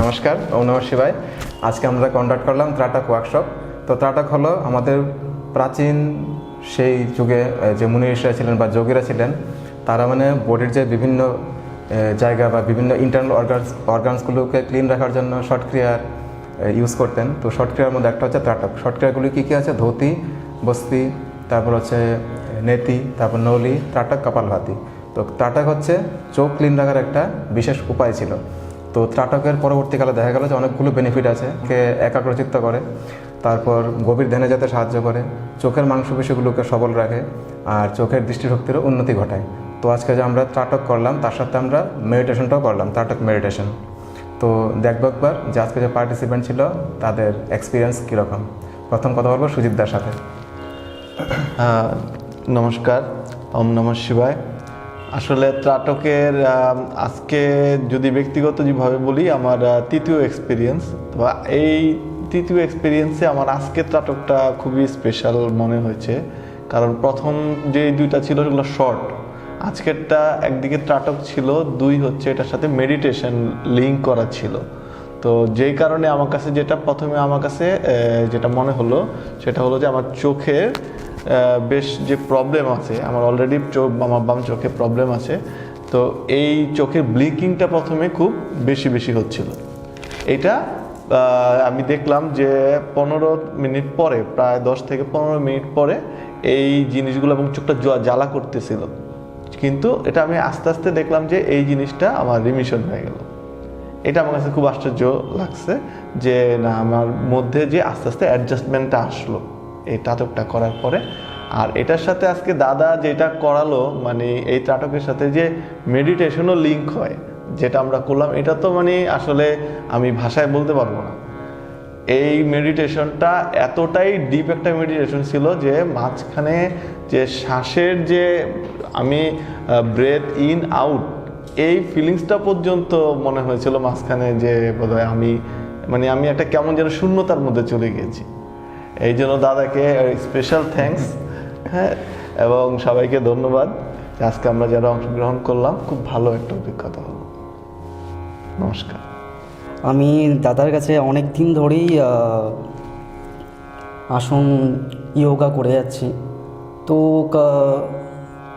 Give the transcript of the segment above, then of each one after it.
নমস্কার, ওম নমঃ শিবায়। আজকে আমরা কন্ডাক্ট করলাম ত্রাটক ওয়ার্কশপ। তো ত্রাটক হলো আমাদের প্রাচীন সেই যুগে যে মুনি ঋষিরা ছিলেন বা যোগীরা ছিলেন, তারা মানে বডির যে বিভিন্ন জায়গা বা বিভিন্ন ইন্টারনাল অর্গানসগুলোকে ক্লিন রাখার জন্য শর্ট ক্রিয়ার ইউজ করতেন। তো শর্ট ক্রিয়ার মধ্যে একটা হচ্ছে ত্রাটক। শর্ট ক্রিয়াগুলি কী কী আছে? ধৌতি, বস্তি, তারপর হচ্ছে নেতি, তারপর নৌলি, ত্রাটক, কপালভাতি। তো ত্রাটক হচ্ছে চোখ ক্লিন রাখার একটা বিশেষ উপায় ছিল। তো ত্রাটকের পরবর্তীকালে দেখা গেল যে অনেকগুলো বেনিফিট আছে। কে একাগ্রচিত্ত করে, তারপর গভীর ধ্যানে যেতে সাহায্য করে, চোখের মাংসপেশিগুলোকে সবল রাখে, আর চোখের দৃষ্টিশক্তিরও উন্নতি ঘটায়। তো আজকে যে আমরা ত্রাটক করলাম, তার সাথে আমরা মেডিটেশনটাও করলাম, ত্রাটক মেডিটেশন। তো দেখবো একবার যে আজকে যে পার্টিসিপেন্ট ছিল তাদের এক্সপিরিয়েন্স কীরকম। প্রথম কথা বলবো সুজিতদার সাথে। নমস্কার, ওম নমঃ শিবায়। আসলে ত্রাটকের আজকে যদি ব্যক্তিগত যেভাবে বলি, আমার তৃতীয় এক্সপিরিয়েন্স। বা এই তৃতীয় এক্সপিরিয়েন্সে আমার আজকে ত্রাটকটা খুবই স্পেশাল মনে হয়েছে। কারণ প্রথম যে দুইটা ছিল সেগুলো শর্ট, আজকেরটা একদিকে ত্রাটক ছিল, দুই হচ্ছে এটার সাথে মেডিটেশন লিঙ্ক করা ছিল। তো যেই কারণে আমার কাছে যেটা মনে হলো সেটা হলো যে আমার চোখের বেশ যে প্রবলেম আছে, আমার অলরেডি আমার বাম চোখে প্রবলেম আছে। তো এই চোখের ব্লিঙ্কিংটা প্রথমে খুব বেশি হচ্ছিল। এটা আমি দেখলাম যে 15 মিনিট পরে, প্রায় 10 থেকে 15 মিনিট পরে এই জিনিসগুলো, এবং চোখটা জ্বালা করতেছিল। কিন্তু এটা আমি আস্তে আস্তে দেখলাম যে এই জিনিসটা আমার রিমিশন হয়ে গেল। এটা আমার কাছে খুব আশ্চর্য লাগছে যে না, আমার মধ্যে যে আস্তে আস্তে অ্যাডজাস্টমেন্টটা আসলো এই ত্রাটকটা করার পরে। আর এটার সাথে আজকে দাদা যেটা করালো, মানে এই ত্রাটকের সাথে যে মেডিটেশনও লিঙ্ক হয়, যেটা আমরা করলাম, এটা তো মানে আসলে আমি ভাষায় বলতে পারবো না। এই মেডিটেশনটা এতটাই ডিপ একটা মেডিটেশন ছিল যে মাঝখানে যে শ্বাসের যে আমি ব্রেথ ইন আউট, এই ফিলিংসটা পর্যন্ত মনে হয়েছিল মাঝখানে যে বোধহয় আমি একটা কেমন যেন শূন্যতার মধ্যে চলে গিয়েছি। এই জন্য দাদাকে স্পেশাল থ্যাঙ্কস, হ্যাঁ, এবং সবাইকে ধন্যবাদ আজকে আমরা যারা অংশগ্রহণ করলাম। খুব ভালো একটা অভিজ্ঞতা হলো। নমস্কার। আমি দাদার কাছে অনেক দিন ধরেই আসন ইয়োগা করে যাচ্ছি। তো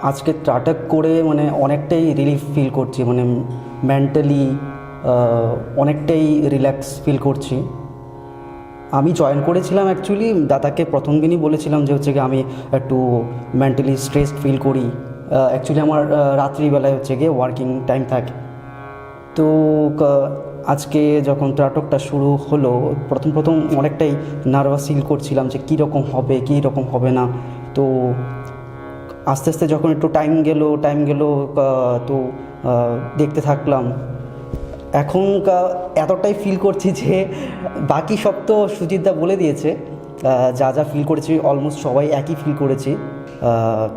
আজকে ত্রাটক করে মানে অনেকটাই রিলিফ ফিল করছি, মানে মেন্টালি অনেকটাই রিল্যাক্স ফিল করছি। আমি জয়েন করেছিলাম অ্যাকচুয়ালি, দাদাকে প্রথম দিনই বলেছিলাম যে হচ্ছে গিয়ে আমি একটু মেন্টালি স্ট্রেসড ফিল করি। অ্যাকচুয়ালি আমার রাত্রিবেলায় হচ্ছে গিয়ে ওয়ার্কিং টাইম থাকে। তো আজকে যখন ত্রাটকটা শুরু হলো, প্রথম অনেকটাই নার্ভাস ফিল করছিলাম যে কীরকম হবে না। তো আস্তে আস্তে যখন একটু টাইম গেল তো দেখতে থাকলাম। এখন এতটাই ফিল করছি যে বাকি সব তো সুজিতদা বলে দিয়েছে, যা ফিল করেছি অলমোস্ট সবাই একই ফিল করেছি।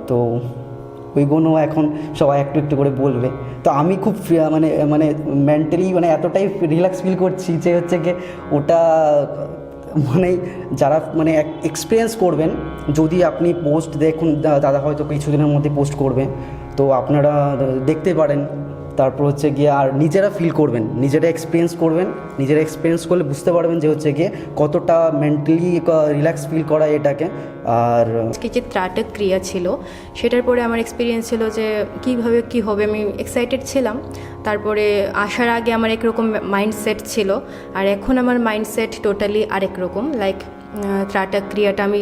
তো ওইগুলো এখন সবাই একটু একটু করে বলবে। তো আমি খুব মানে মেন্টালি এতটাই রিল্যাক্স ফিল করছি যে হচ্ছে গিয়ে ওটা মানে যারা এক্সপিরিয়েন্স করবেন, যদি আপনি পোস্ট দেখুন, দাদা হয়তো কিছুদিনের মধ্যে পোস্ট করবে, তো আপনারা দেখতে পারেন। তারপর হচ্ছে গিয়ে আর নিজেরা ফিল করবেন, নিজেরা এক্সপিরিয়েন্স করলে বুঝতে পারবেন যে হচ্ছে গিয়ে কতটা মেন্টালি রিল্যাক্স ফিল করা এটাকে। আর যে ত্রাটক ক্রিয়া ছিল সেটার পরে আমার এক্সপিরিয়েন্স ছিল যে কীভাবে কী হবে, আমি এক্সাইটেড ছিলাম। তারপরে আসার আগে আমার একরকম মাইন্ডসেট ছিল, আর এখন আমার মাইন্ডসেট টোটালি আরেক রকম। লাইক ত্রাটক ক্রিয়াটা আমি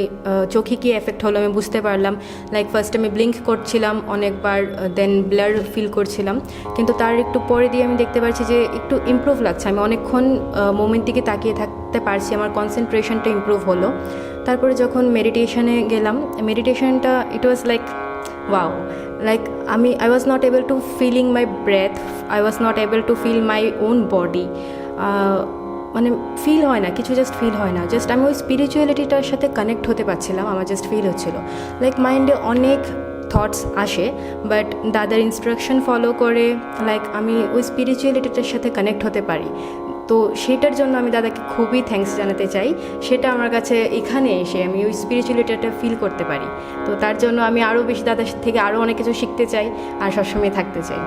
চোখে কী এফেক্ট হলো আমি বুঝতে পারলাম। লাইক ফার্স্ট আমি ব্লিঙ্ক করছিলাম অনেকবার, দেন ব্লার ফিল করছিলাম, কিন্তু তার একটু পরে দিয়ে আমি দেখতে পাচ্ছি যে একটু ইমপ্রুভ লাগছে। আমি অনেকক্ষণ মোমেন্ট দিকে তাকিয়ে থাকতে পারছি, আমার কনসেন্ট্রেশনটা ইমপ্রুভ হলো। তারপরে যখন মেডিটেশনে গেলাম, মেডিটেশনটা it was like wow, like I was not able to feeling my breath, I was not able to feel my own body. মানে ফিল হয় না কিছু, জাস্ট ফিল হয় না, জাস্ট আমি ওই স্পিরিচুয়ালিটিটার সাথে কানেক্ট হতে পারছিলাম, আমার জাস্ট ফিল হচ্ছিলো লাইক মাইন্ডে অনেক থটস আসে, বাট দাদার ইনস্ট্রাকশন ফলো করে লাইক আমি ওই স্পিরিচুয়ালিটিটার সাথে কানেক্ট হতে পারি। তো সেটার জন্য আমি দাদাকে খুবই থ্যাঙ্কস জানাতে চাই, সেটা আমার কাছে এখানে এসে আমি ওই স্পিরিচুয়ালিটিটা ফিল করতে পারি। তো তার জন্য আমি আরও বেশি দাদার থেকে আরও অনেক কিছু শিখতে চাই আর সবসময় থাকতে চাই।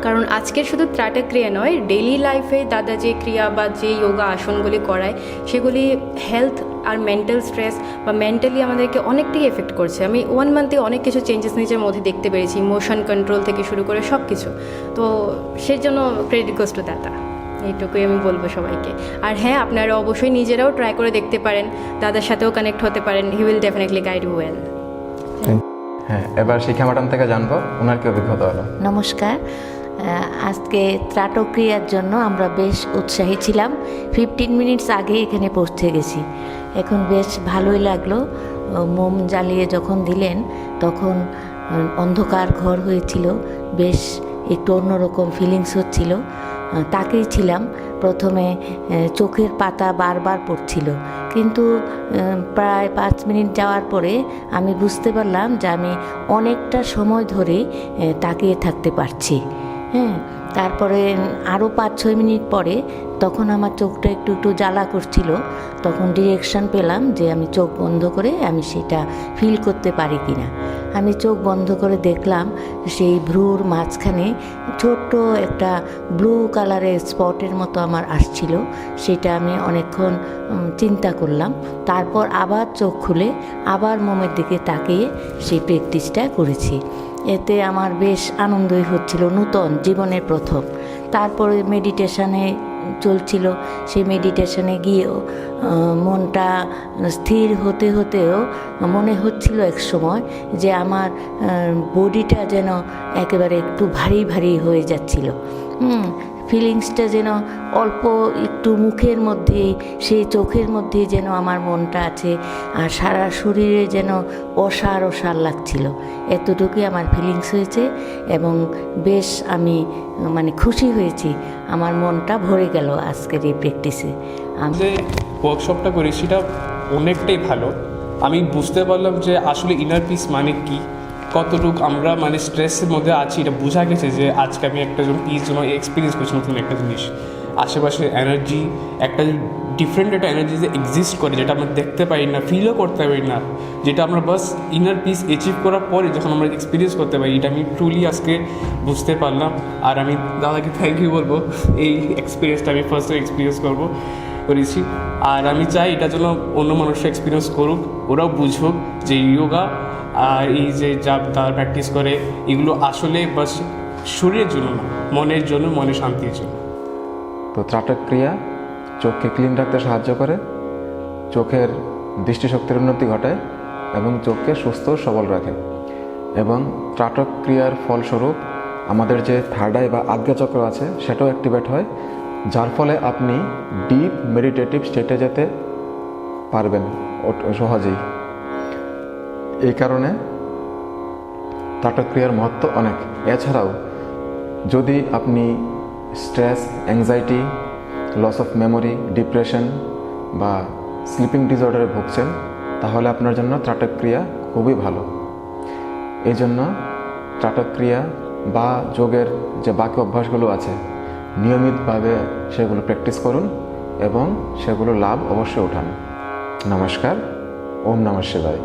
কারণ আজকের শুধু ত্রাটা ক্রিয়া নয়, ডেইলি লাইফে দাদা যে ক্রিয়া বা যে যোগা আসনগুলি করায় সেগুলি হেলথ আর মেন্টাল স্ট্রেস বা মেন্টালি আমাদেরকে অনেকটাই এফেক্ট করছে। আমি 1 মান্থে অনেক কিছু চেঞ্জেস নিজের মধ্যে দেখতে পেরেছি, ইমোশন কন্ট্রোল থেকে শুরু করে সব কিছু। তো সেই জন্য ক্রেডিট গোস টু দাদা, এইটুকুই আমি বলবো সবাইকে। আর হ্যাঁ, আপনারা অবশ্যই নিজেরাও ট্রাই করে দেখতে পারেন, দাদার সাথেও কানেক্ট হতে পারেন, he will definitely guide you well. হ্যাঁ, এবার শিক্ষা ম্যাডাম থেকে জানবো ওনার কি অভিজ্ঞতা হলো। নমস্কার। আজকে ত্রাটক্রিয়ার জন্য আমরা বেশ উৎসাহী ছিলাম। 15 মিনিটস আগে এখানে পৌঁছে গেছি। এখন বেশ ভালোই লাগলো। মোম জ্বালিয়ে যখন দিলেন তখন অন্ধকার ঘর হয়েছিল, বেশ একটু অন্যরকম ফিলিংস হচ্ছিল। তাকেই ছিলাম, প্রথমে চোখের পাতা বারবার পড়ছিল, কিন্তু প্রায় 5 মিনিট যাওয়ার পরে আমি বুঝতে পারলাম যে আমি অনেকটা সময় ধরে তাকিয়ে থাকতে পারছি। হ্যাঁ, তারপরে আরও 5-6 মিনিট পরে তখন আমার চোখটা একটু একটু জ্বালা করছিল, তখন ডিরেকশন পেলাম যে আমি চোখ বন্ধ করে আমি সেটা ফিল করতে পারি কিনা। আমি চোখ বন্ধ করে দেখলাম সেই ভ্রুর মাঝখানে ছোট্ট একটা ব্লু কালারের স্পটের মতো আমার আসছিল, সেটা আমি অনেকক্ষণ চিন্তা করলাম। তারপর আবার চোখ খুলে আবার মোমের দিকে তাকিয়ে সেই প্র্যাকটিসটা করেছি। এতে আমার বেশ আনন্দই হচ্ছিল, নূতন জীবনের প্রথম। তারপরে মেডিটেশনে চলছিল, সেই মেডিটেশনে গিয়েও মনটা স্থির হতে হতেও মনে হচ্ছিল এক সময় যে আমার বডিটা যেন একেবারে একটু ভারী ভারী হয়ে যাচ্ছিল। ফিলিংসটা যেন অল্প একটু মুখের মধ্যে, সেই চোখের মধ্যে যেন আমার মনটা আছে, আর সারা শরীরে যেন অসার অসার লাগছিল। এতটুকুই আমার ফিলিংস হয়েছে এবং বেশ আমি মানে খুশি হয়েছি, আমার মনটা ভরে গেল আজকের এই প্র্যাকটিসে। যে ওয়ার্কশপটা করি সেটা অনেকটাই ভালো। আমি বুঝতে পারলাম যে আসলে ইনার পিস মানে কি, কতটুকু আমরা মানে স্ট্রেসের মধ্যে আছি এটা বোঝা গেছে যে আজকে আমি একটা পিস জন্য এক্সপিরিয়েন্স করছি নতুন একটা জিনিস। আশেপাশে এনার্জি, একটা ডিফারেন্ট একটা এনার্জি যে এক্সিস্ট করে, যেটা আমরা দেখতে পারি না, ফিলও করতে পারি না, যেটা আমরা বাস ইনার পিস অ্যাচিভ করার পরে যখন আমরা এক্সপিরিয়েন্স করতে পারি, এটা আমি ট্রুলি আজকে বুঝতে পারলাম। আর আমি দাদাকে থ্যাংক ইউ বলবো, এই এক্সপিরিয়েন্সটা আমি ফার্স্ট এক্সপিরিয়েন্স করেছি। আর আমি চাই এটা যেন অন্য মানুষরা এক্সপিরিয়েন্স করুক, ওরাও বুঝুক যে ইয়োগা আর এই যে যা তারা প্র্যাকটিস করে এগুলো আসলে বাস শরীরের জন্য না, মনের জন্য, মনের শান্তির জন্য। তো ত্রাটক ক্রিয়া চোখকে ক্লিন রাখতে সাহায্য করে, চোখের দৃষ্টিশক্তির উন্নতি ঘটায় এবং চোখকে সুস্থ সবল রাখে। এবং ত্রাটক ক্রিয়ার ফলস্বরূপ আমাদের যে থার্ড আই বা আজ্ঞাচক্র আছে সেটাও অ্যাক্টিভেট হয়, যার ফলে আপনি ডিপ মেডিটেটিভ স্টেটে যেতে পারবেন সহজেই। এই কারণে ত্রাটক ক্রিয়ার মহত্ব অনেক। এছাড়াও যদি আপনি stress, anxiety, loss of memory, depression বা স্লিপিং ডিসঅর্ডারে ভুগছেন, তাহলে আপনার জন্য ত্রাটক ক্রিয়া খুবই ভালো। এই জন্য ত্রাটক ক্রিয়া বা যোগের যে বাকি অভ্যাসগুলো আছে নিয়মিতভাবে সেগুলো প্র্যাকটিস করুন এবং সেগুলো লাভ অবশ্যই উঠান। নমস্কার। ওম নমঃ শিবায়।